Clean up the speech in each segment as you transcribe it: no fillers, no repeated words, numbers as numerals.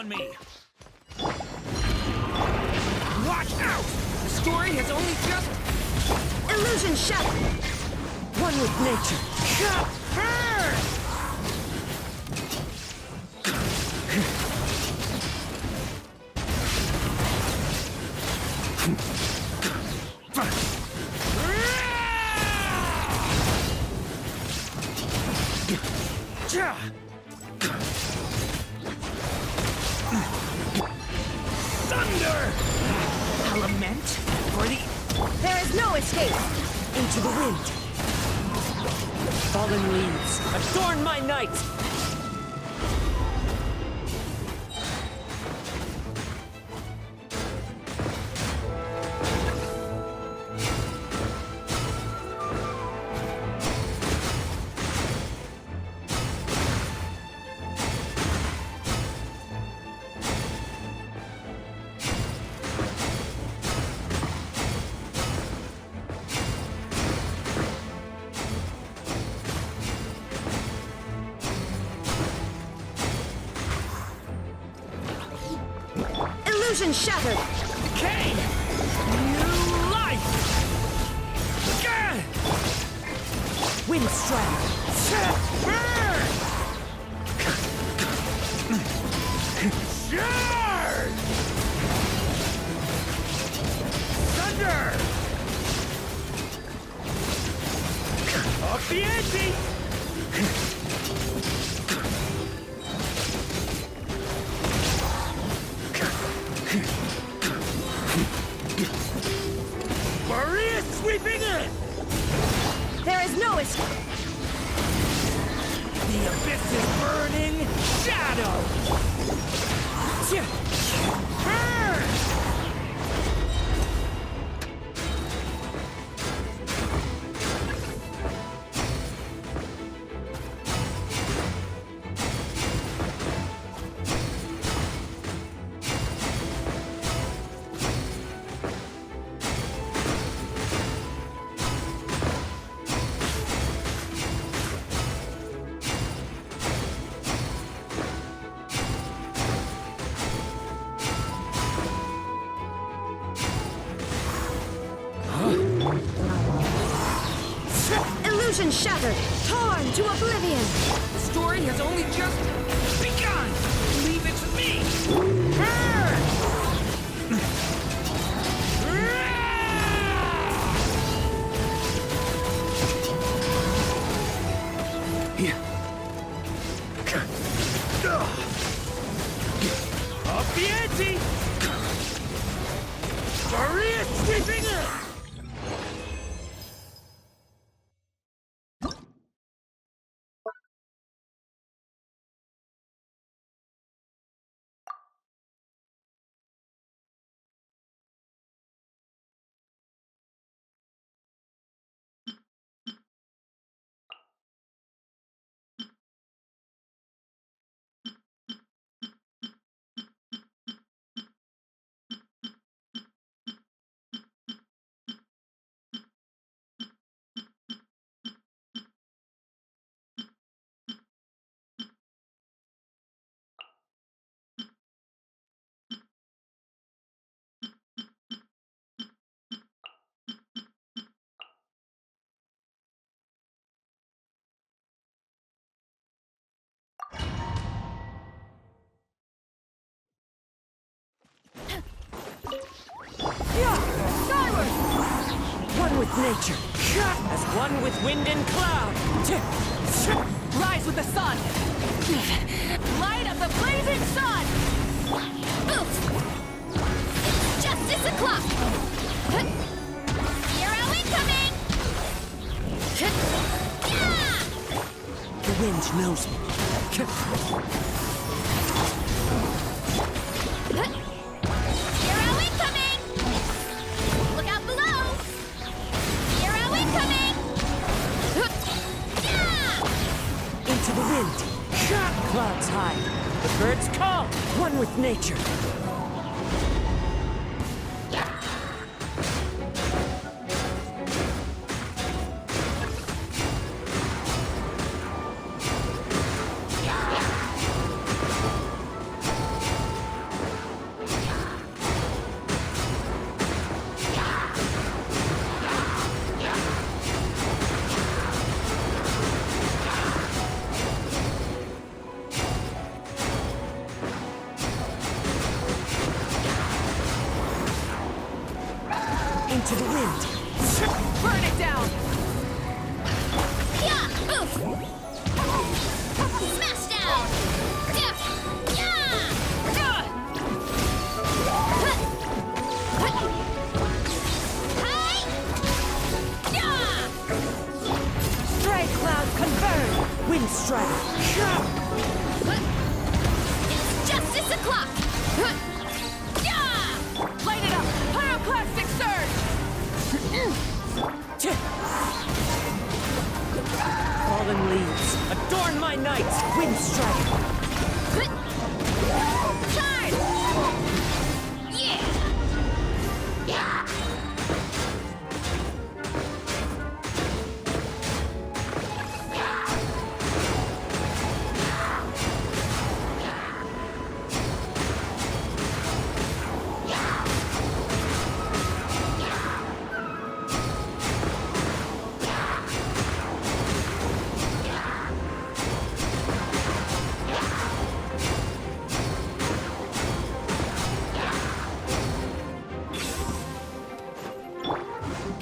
on me. Watch out! The story has only just... Illusion shattered! One with nature. Thunder! Element for the... There is no escape! Into the wind. Fallen leaves, adorn my night! Illusion shattered! Kane! New life! Gah! Wind strike! Charge! Thunder! Up the ante! Maria sweeping in! There is no escape! The abyss is burning! Shadow! Burn! Illusion shattered! Torn to oblivion! The story has only just begun! Leave it to me! Burn! Up the ante! Maria sweeping in! One with nature, as one with wind and cloud. Rise with the sun! Light of the blazing sun! Oof! It's justice o'clock! Hero incoming! Yeah! The wind knows me. Hero incoming! Look out below! Hero incoming! Yeah! Into the wind. Clouds high. The birds call. One with nature. Strider. It's justice o'clock! Yeah! Light it up! Pyroclastic surge! Fallen leaves, adorn my night! Wind Strider. Charge! Yeah! Yeah!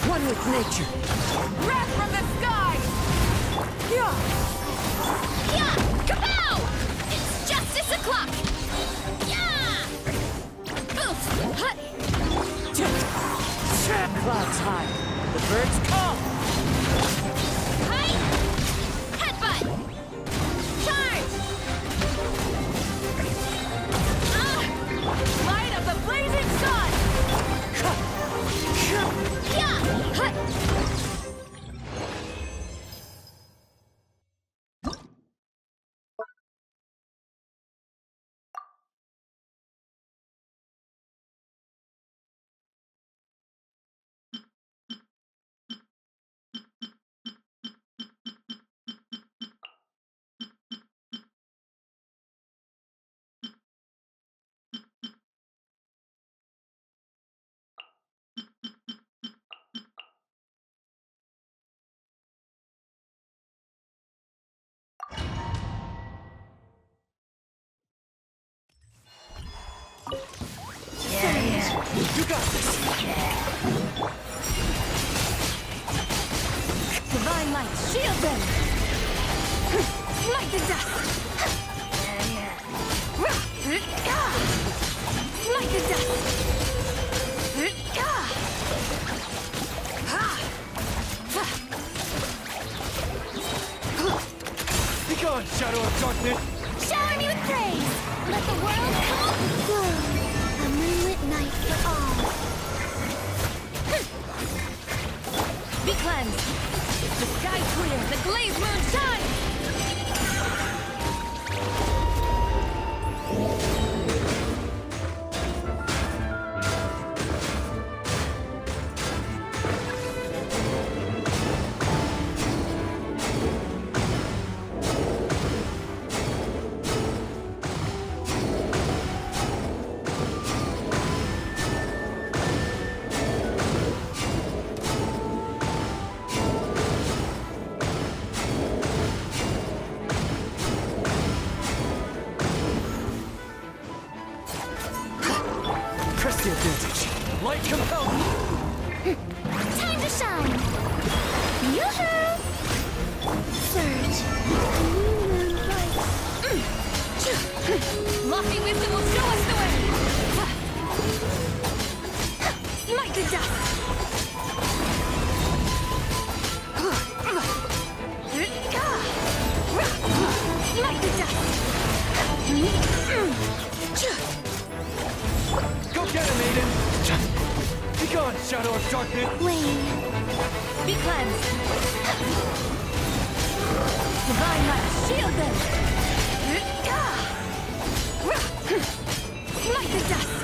One with nature. Wrath from the sky! Yeah! Yeah! Kapow! It's justice o'clock! Yeah! Oof! Hut! Clouds high. The birds call. Hi! Headbutt! Charge! Light of the blazing sun! Yeah! Hut! You got this. Divine light, shield them! Light the dust! Light the dust! Be gone, Shadow of Darkness! Shower me with praise! Let the world come glow! A moonlit night for all! Be cleansed! The sky clear, the glazed moon shines! Press the advantage! Light compelled! Time to shine! Yoo-hoo! Surge! A new moon light! Lofty wisdom will show us the way! Light the dust! Light the dust! Go get him, Aiden! Be gone, Shadow of Darkness! Wane! Be cleansed! Divine light, shield them! Light the dust!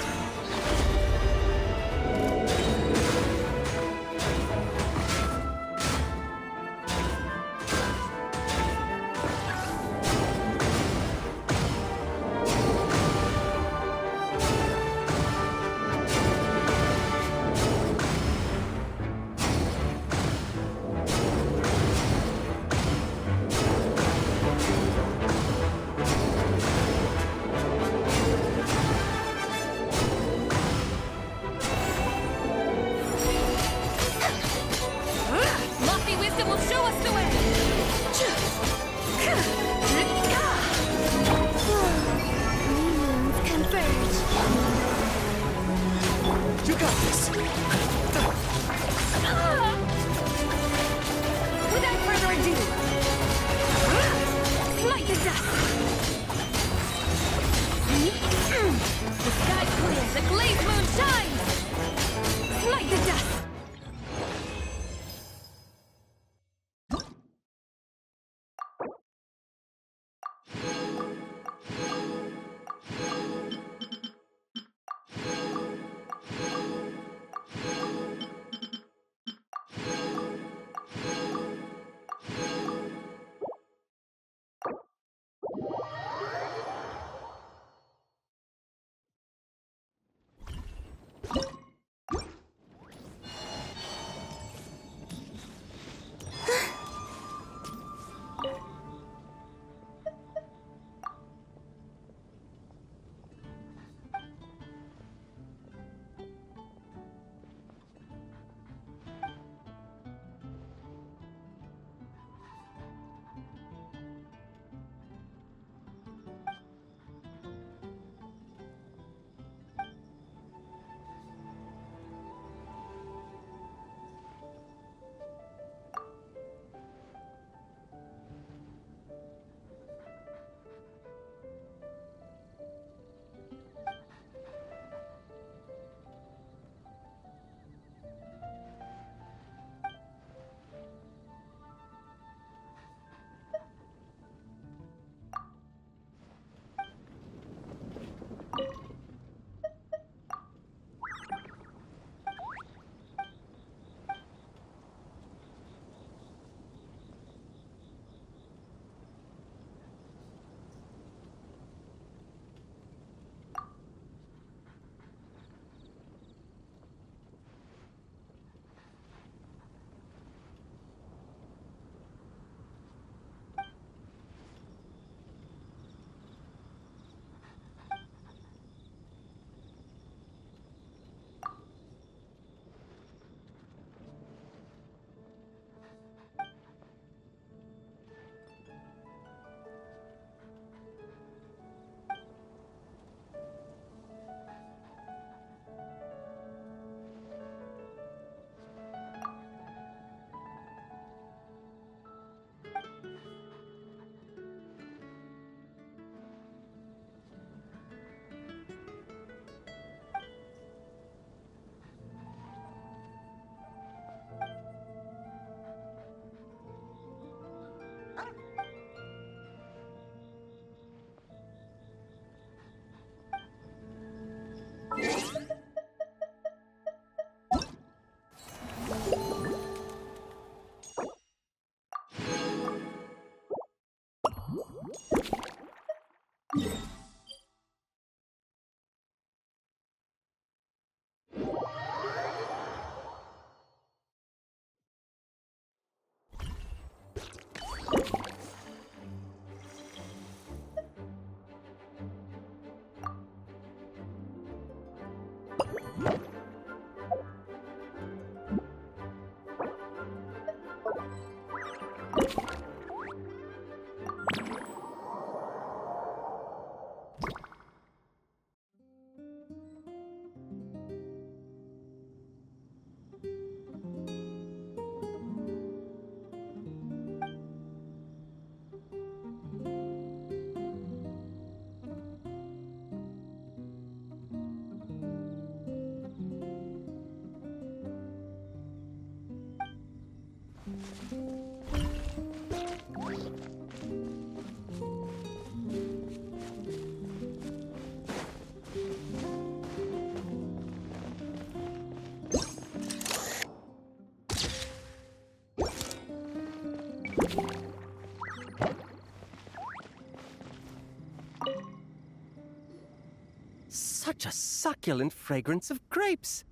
Such a succulent fragrance of grapes.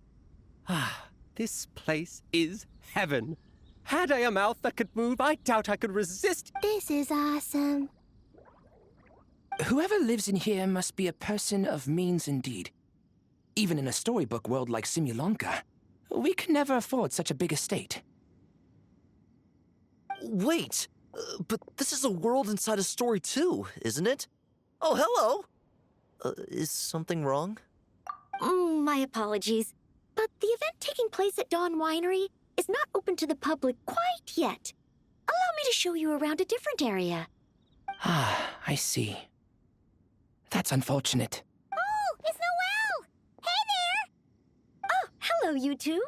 Ah, this place is heaven. Had I a mouth that could move, I doubt I could resist. This is awesome. Whoever lives in here must be a person of means indeed. Even in a storybook world like Simulanka, we can never afford such a big estate. Wait, but this is a world inside a story too, isn't it? Oh, hello! Is something wrong? My apologies, but the event taking place at Dawn Winery is not open to the public quite yet. Allow me to show you around a different area. Ah, I see. That's unfortunate. Oh, it's Noelle! Hey there! Oh, hello, you two.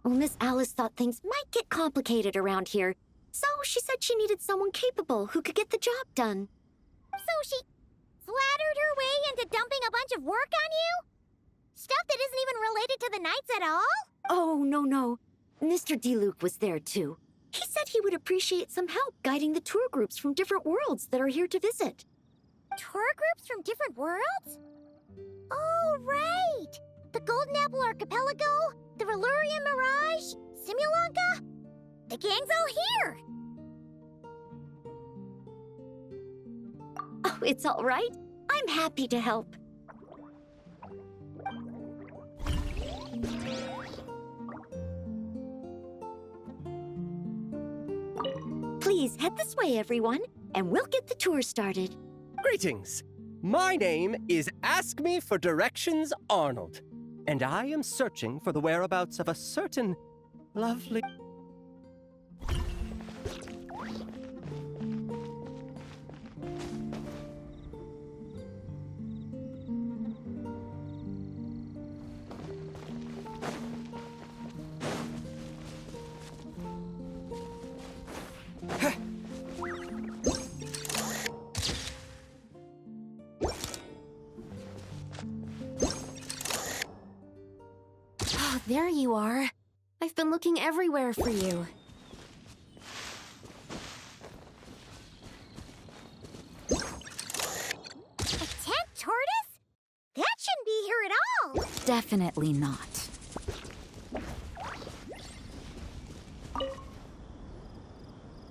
Well, Miss Alice thought things might get complicated around here, so she said she needed someone capable who could get the job done. So she flattered her way into dumping a bunch of work on you? Stuff that isn't even related to the Knights at all? Oh, no. Mr. DeLuke was there, too. He said he would appreciate some help guiding the tour groups from different worlds that are here to visit. Tour groups from different worlds? Oh, right! The Golden Apple Archipelago, the Valurian Mirage, Simulanka. The gang's all here! Oh, it's all right. I'm happy to help. Please head this way, everyone, and we'll get the tour started. Greetings. My name is Ask Me for Directions Arnold, and I am searching for the whereabouts of a certain lovely... Oh, there you are. I've been looking everywhere for you. A tent tortoise? That shouldn't be here at all. Definitely not.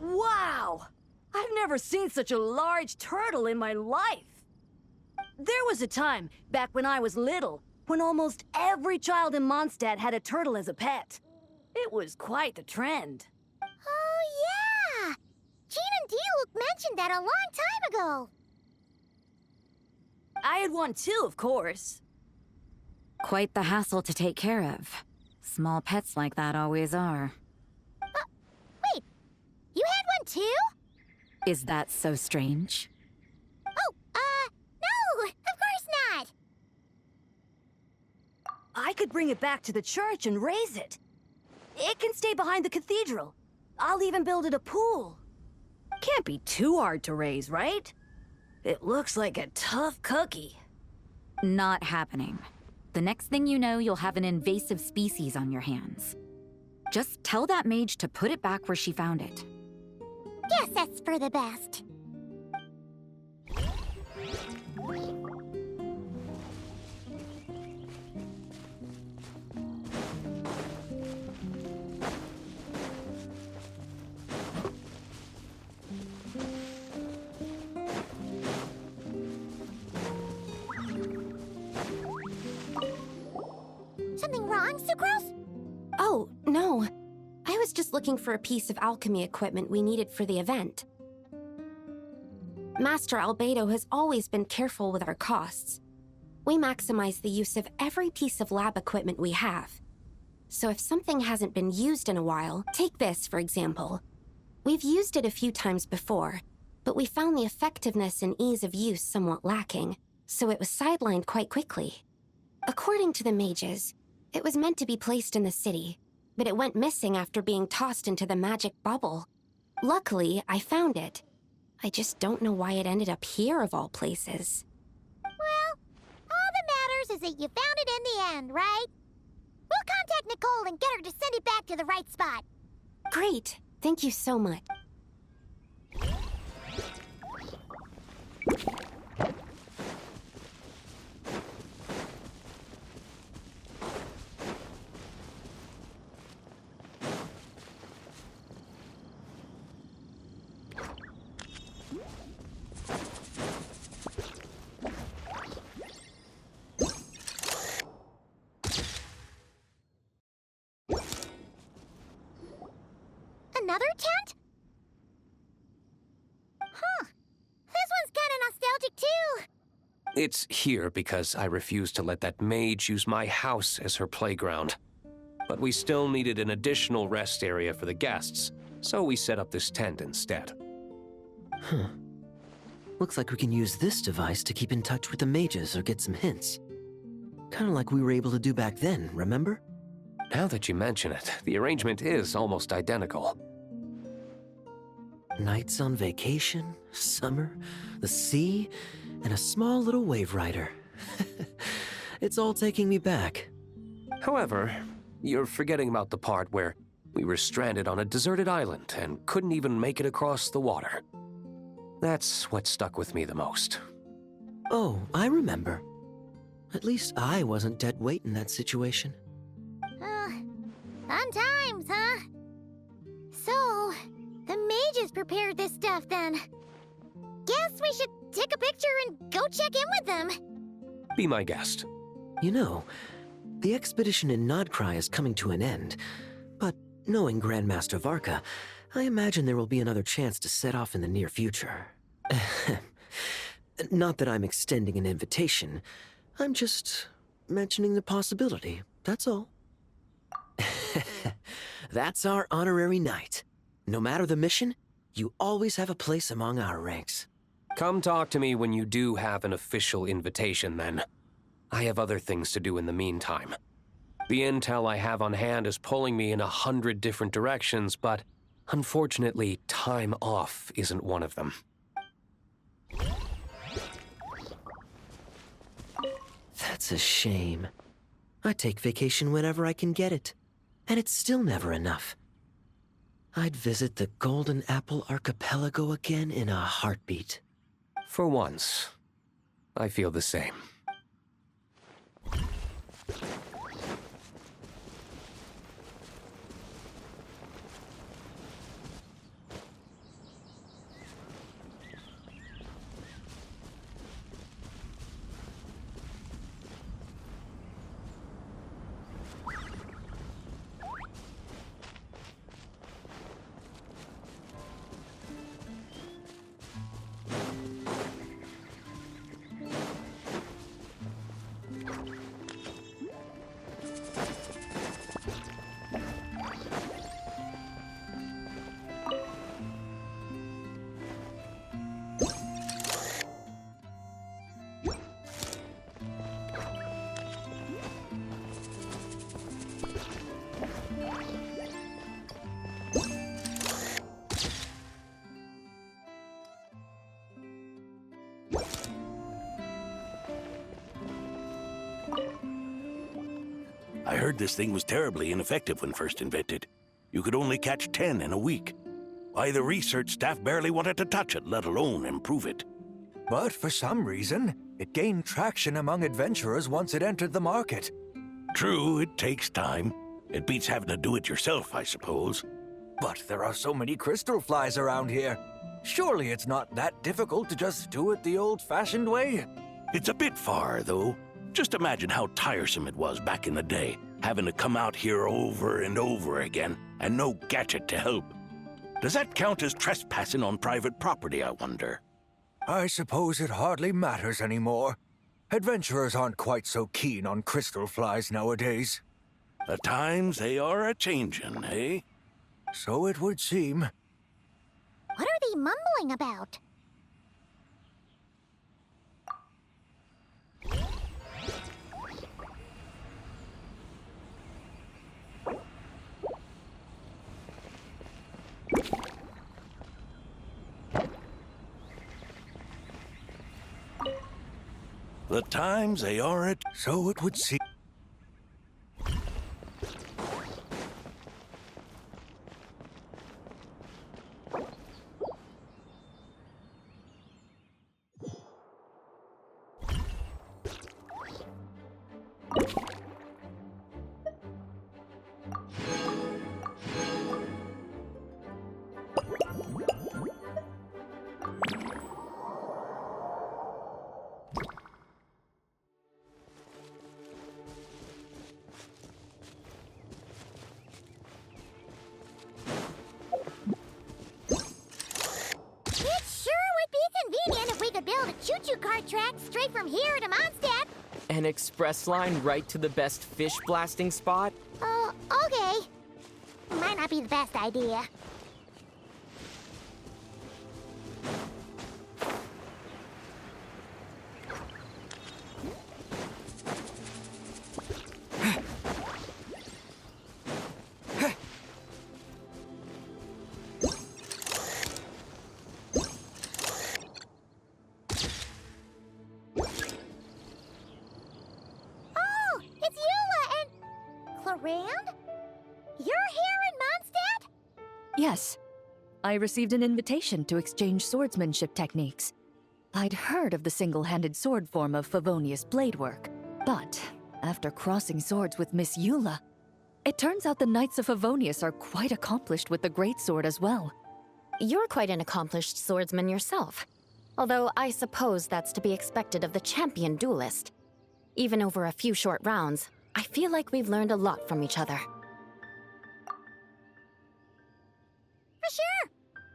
Wow! I've never seen such a large turtle in my life. There was a time, back when I was little, when almost every child in Mondstadt had a turtle as a pet. It was quite the trend. Oh, yeah! Jean and Diluc mentioned that a long time ago. I had one too, of course. Quite the hassle to take care of. Small pets like that always are. Wait, you had one too? Is that so strange? Oh, no, of course not. I could bring it back to the church and raise it. It can stay behind the cathedral. I'll even build it a pool. Can't be too hard to raise, right? It looks like a tough cookie. Not happening. The next thing you know, you'll have an invasive species on your hands. Just tell that mage to put it back where she found it. Guess that's for the best. Something wrong, Sucrose? Oh, no. I was was just looking for a piece of alchemy equipment we needed for the event. Master Albedo has always been careful with our costs. We maximize the use of every piece of lab equipment we have. So if something hasn't been used in a while, take this, for example. We've used it a few times before, but we found the effectiveness and ease of use somewhat lacking, so it was sidelined quite quickly. According to the mages, it was meant to be placed in the city, but it went missing after being tossed into the magic bubble. Luckily, I found it. I just don't know why it ended up here of all places. Well, all that matters is that you found it in the end, right? We'll contact Nicole and get her to send it back to the right spot. Great. Thank you so much. Another tent? Huh. This one's kinda nostalgic too. It's here because I refused to let that mage use my house as her playground. But we still needed an additional rest area for the guests, so we set up this tent instead. Huh. Looks like we can use this device to keep in touch with the mages or get some hints. Kinda like we were able to do back then, remember? Now that you mention it, the arrangement is almost identical. Nights on vacation, summer, the sea, and a small little wave rider. It's all taking me back. However, you're forgetting about the part where we were stranded on a deserted island and couldn't even make it across the water. That's what stuck with me the most. Oh, I remember. At least I wasn't dead weight in that situation. Fun times, huh? So, the mages prepared this stuff then. Guess we should take a picture and go check in with them. Be my guest. You know, the expedition in Nodcry is coming to an end, but knowing Grandmaster Varka, I imagine there will be another chance to set off in the near future. Not that I'm extending an invitation, I'm just mentioning the possibility, that's all. That's our honorary knight. No matter the mission, you always have a place among our ranks. Come talk to me when you do have an official invitation, then. I have other things to do in the meantime. The intel I have on hand is pulling me in 100 different directions, but unfortunately, time off isn't one of them. That's a shame. I take vacation whenever I can get it, and it's still never enough. I'd visit the Golden Apple Archipelago again in a heartbeat. For once, I feel the same. I heard this thing was terribly ineffective when first invented. You could only catch 10 in a week. Why, the research staff barely wanted to touch it, let alone improve it. But for some reason, it gained traction among adventurers once it entered the market. True, it takes time. It beats having to do it yourself, I suppose. But there are so many crystal flies around here. Surely it's not that difficult to just do it the old-fashioned way? It's a bit far, though. Just imagine how tiresome it was back in the day. having to come out here over and over again, and no gadget to help. Does that count as trespassing on private property, I wonder? I suppose it hardly matters anymore. Adventurers aren't quite so keen on crystal flies nowadays. The times they are a-changin', eh? So it would seem. What are they mumbling about? The times they are at... So it would seem. Build a choo-choo cart track straight from here to Mondstadt. An express line right to the best fish blasting spot? Oh, okay. Might not be the best idea. Yes. I received an invitation to exchange swordsmanship techniques. I'd heard of the single-handed sword form of Favonius blade work, but after crossing swords with Miss Eula, it turns out the Knights of Favonius are quite accomplished with the greatsword as well. You're quite an accomplished swordsman yourself. Although I suppose that's to be expected of the champion duelist. Even over a few short rounds, I feel like we've learned a lot from each other. For sure!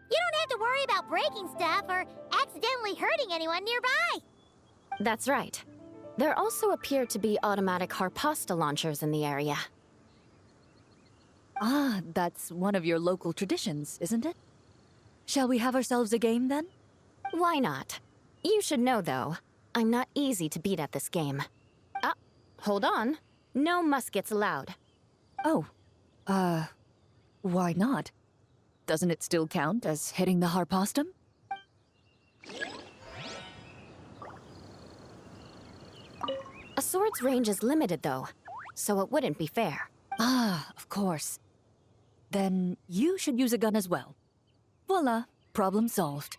You don't have to worry about breaking stuff or accidentally hurting anyone nearby! That's right. There also appear to be automatic Harpasta launchers in the area. Ah, that's one of your local traditions, isn't it? Shall we have ourselves a game, then? Why not? You should know, though, I'm not easy to beat at this game. Ah, hold on. No muskets allowed. Oh, why not? Doesn't it still count as hitting the Harpastum? A sword's range is limited, though, so it wouldn't be fair. Ah, of course. Then you should use a gun as well. Voila, problem solved.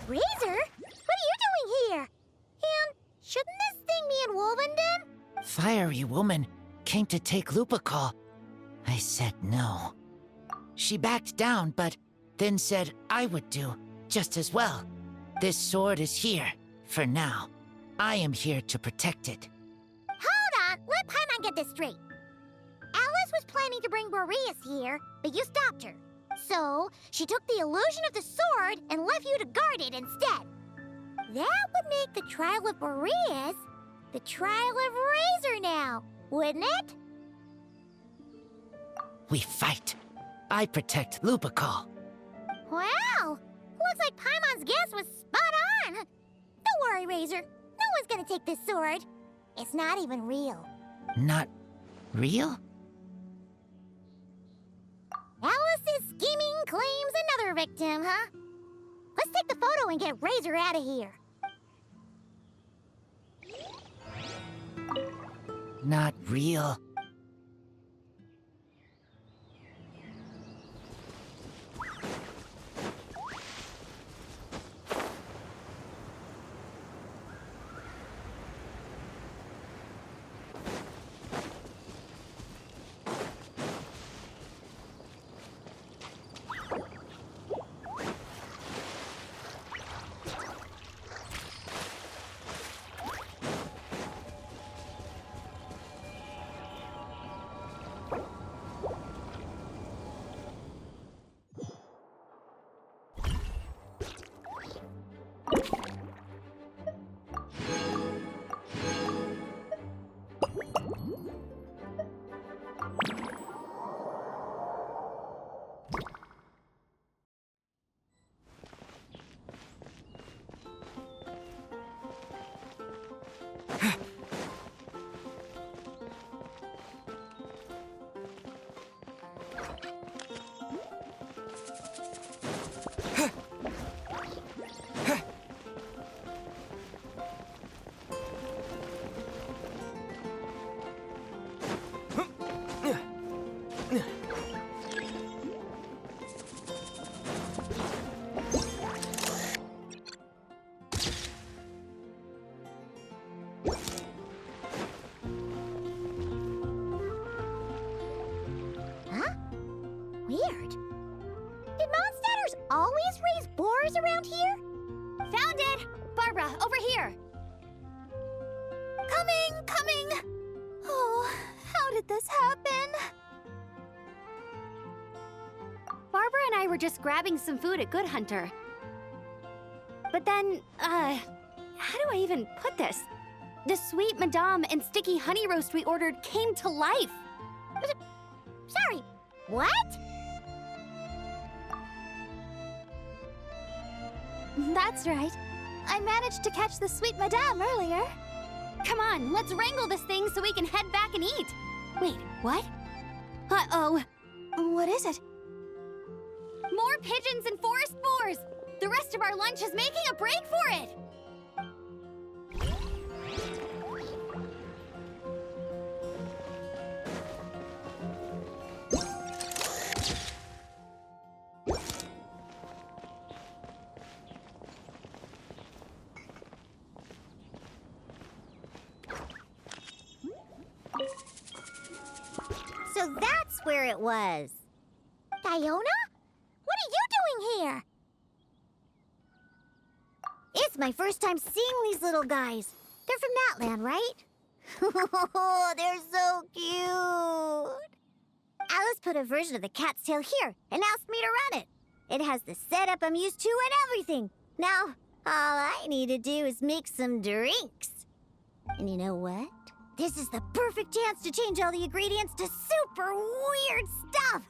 Razor? What are you doing here? And shouldn't this thing be in Wolvenden? Fiery woman came to take Lupercal. I said no. She backed down, but then said I would do just as well. This sword is here, for now. I am here to protect it. Hold on, let Paimon get this straight. Alice was planning to bring Boreas here, but you stopped her. So, she took the illusion of the sword and left you to guard it instead. That would make the trial of Boreas the trial of Razor now, wouldn't it? We fight. I protect Lupercal. Wow! Looks like Paimon's guess was spot on. Don't worry, Razor. No one's gonna take this sword. It's not even real. Not real? Alice's scheming claims another victim, huh? Let's take the photo and get Razor out of here. Not real. Weird. Did Mondstadters always raise boars around here? Found it! Barbara, over here! Coming! Oh, how did this happen? Barbara and I were just grabbing some food at Good Hunter. But then, how do I even put this? The sweet madame and sticky honey roast we ordered came to life. Sorry, what? That's right. I managed to catch the sweet madame earlier. Come on, let's wrangle this thing so we can head back and eat. Wait, what? Uh-oh. What is it? More pigeons and forest boars! The rest of our lunch is making a break for it! So that's where it was. Diona? What are you doing here? It's my first time seeing these little guys. They're from Natlan, right? Oh, they're so cute. Alice put a version of the cat's tail here and asked me to run it. It has the setup I'm used to and everything. Now, all I need to do is make some drinks. And you know what? This is the perfect chance to change all the ingredients to super weird stuff.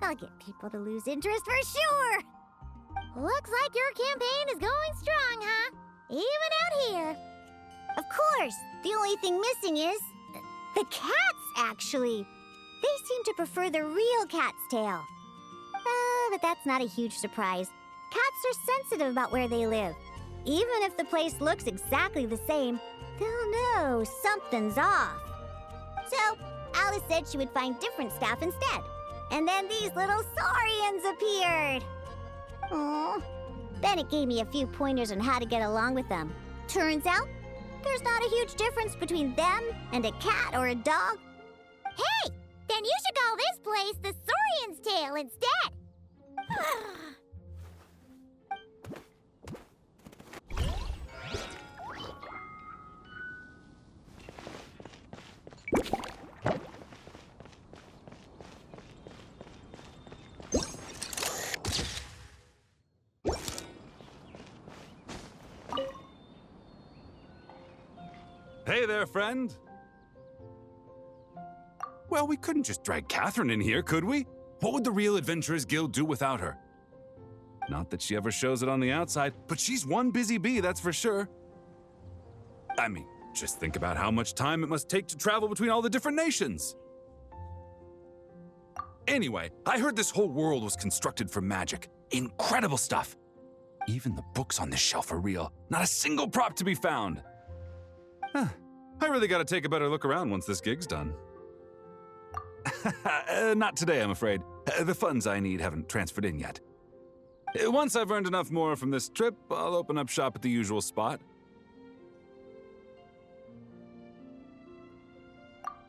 I'll get people to lose interest for sure. Looks like your campaign is going strong, huh? Even out here. Of course, the only thing missing is the cats, actually. They seem to prefer the real cat's tail. But that's not a huge surprise. Cats are sensitive about where they live. Even if the place looks exactly the same, they'll know something's off. So, Alice said she would find different staff instead. And then these little saurians appeared. Aww. Then it gave me a few pointers on how to get along with them. Turns out, there's not a huge difference between them and a cat or a dog. Hey! Then you should call this place the Saurian's Tail instead! Hey there, friend. Well, we couldn't just drag Catherine in here, could we? What would the Real Adventurers Guild do without her? Not that she ever shows it on the outside, but she's one busy bee, that's for sure. I mean, just think about how much time it must take to travel between all the different nations. Anyway, I heard this whole world was constructed for magic. Incredible stuff. Even the books on this shelf are real. Not a single prop to be found. Huh. I really gotta take a better look around once this gig's done. Not today, I'm afraid. The funds I need haven't transferred in yet. Once I've earned enough more from this trip, I'll open up shop at the usual spot.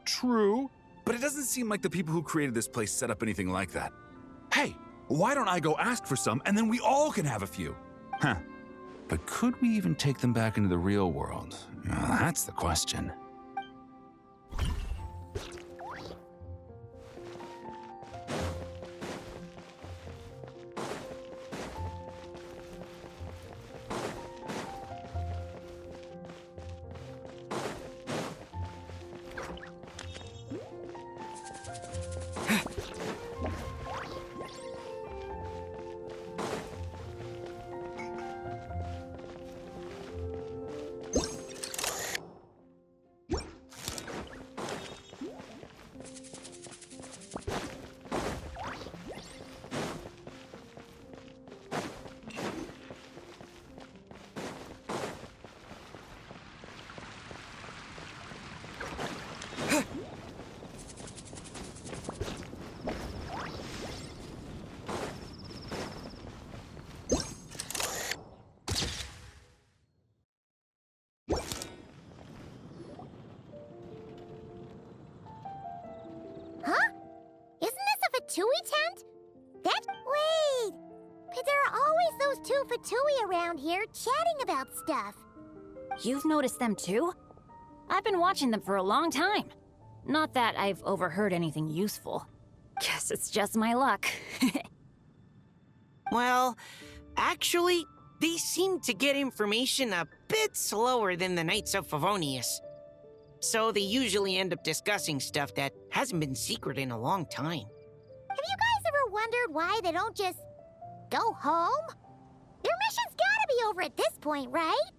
True, but it doesn't seem like the people who created this place set up anything like that. Hey, why don't I go ask for some, and then we all can have a few? Huh. But could we even take them back into the real world? Well, that's the question. Fatui tent? Wait! But there are always those two Fatui around here chatting about stuff. You've noticed them too? I've been watching them for a long time. Not that I've overheard anything useful. Guess it's just my luck. Well, actually, they seem to get information a bit slower than the Knights of Favonius. So they usually end up discussing stuff that hasn't been secret in a long time. Have you guys ever wondered why they don't just go home? Their mission's gotta be over at this point, right?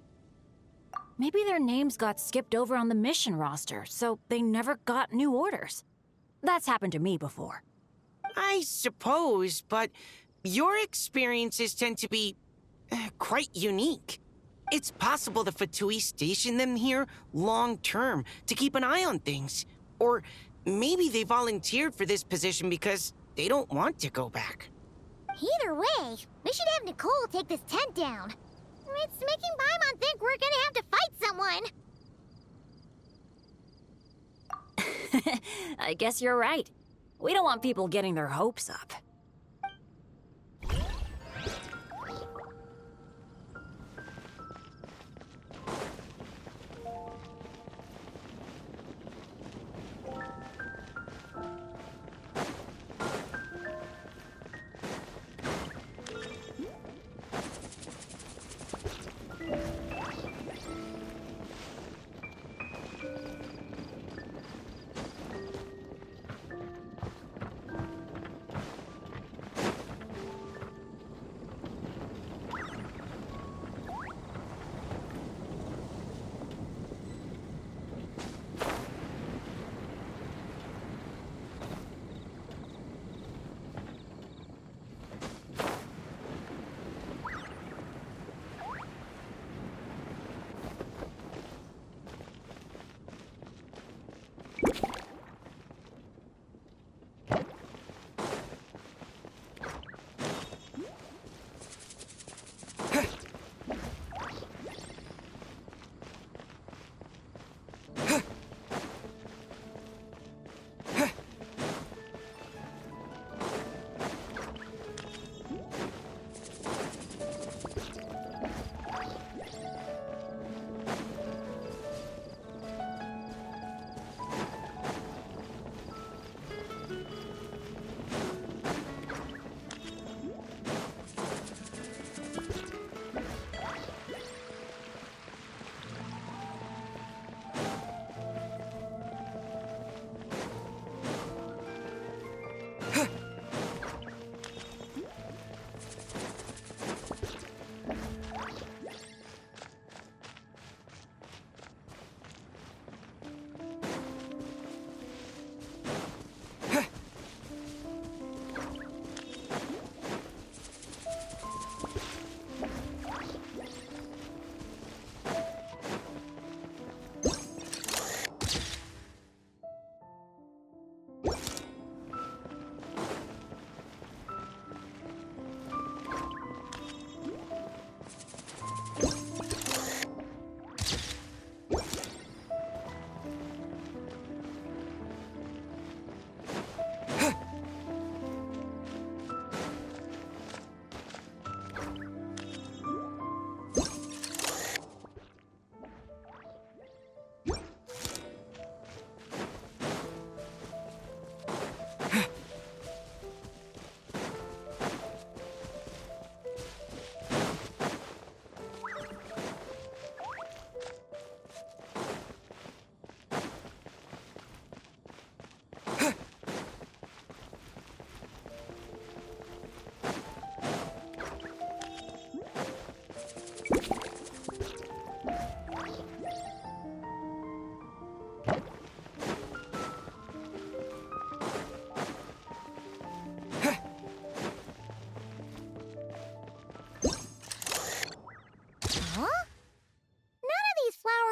Maybe their names got skipped over on the mission roster, so they never got new orders. That's happened to me before. I suppose, but your experiences tend to be quite unique. It's possible the Fatui stationed them here long-term to keep an eye on things. Or maybe they volunteered for this position because they don't want to go back. Either way, we should have Nicole take this tent down. It's making Paimon think we're gonna have to fight someone. I guess you're right. We don't want people getting their hopes up.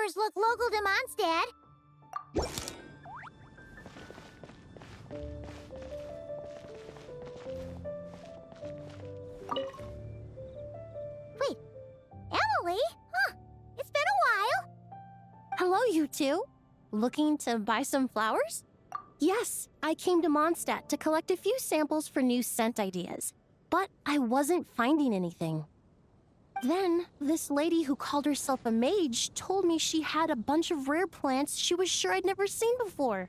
flowers look local to Mondstadt. Wait, Emily? Huh, it's been a while. Hello, you two. Looking to buy some flowers? Yes, I came to Mondstadt to collect a few samples for new scent ideas, but I wasn't finding anything. Then, this lady who called herself a mage told me she had a bunch of rare plants she was sure I'd never seen before.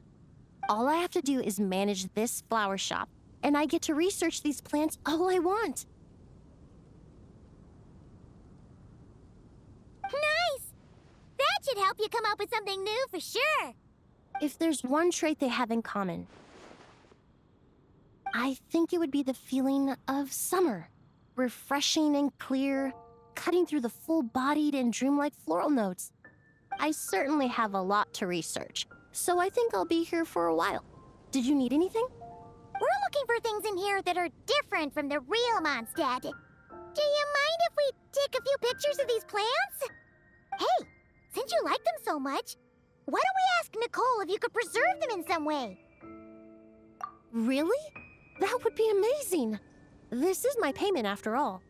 All I have to do is manage this flower shop, and I get to research these plants all I want. Nice! That should help you come up with something new for sure. If there's one trait they have in common, I think it would be the feeling of summer. Refreshing and clear, cutting through the full-bodied and dreamlike floral notes. I certainly have a lot to research, so I think I'll be here for a while. Did you need anything? We're looking for things in here that are different from the real Mondstadt. Do you mind if we take a few pictures of these plants? Hey, since you like them so much, why don't we ask Nicole if you could preserve them in some way? Really? That would be amazing. This is my payment after all.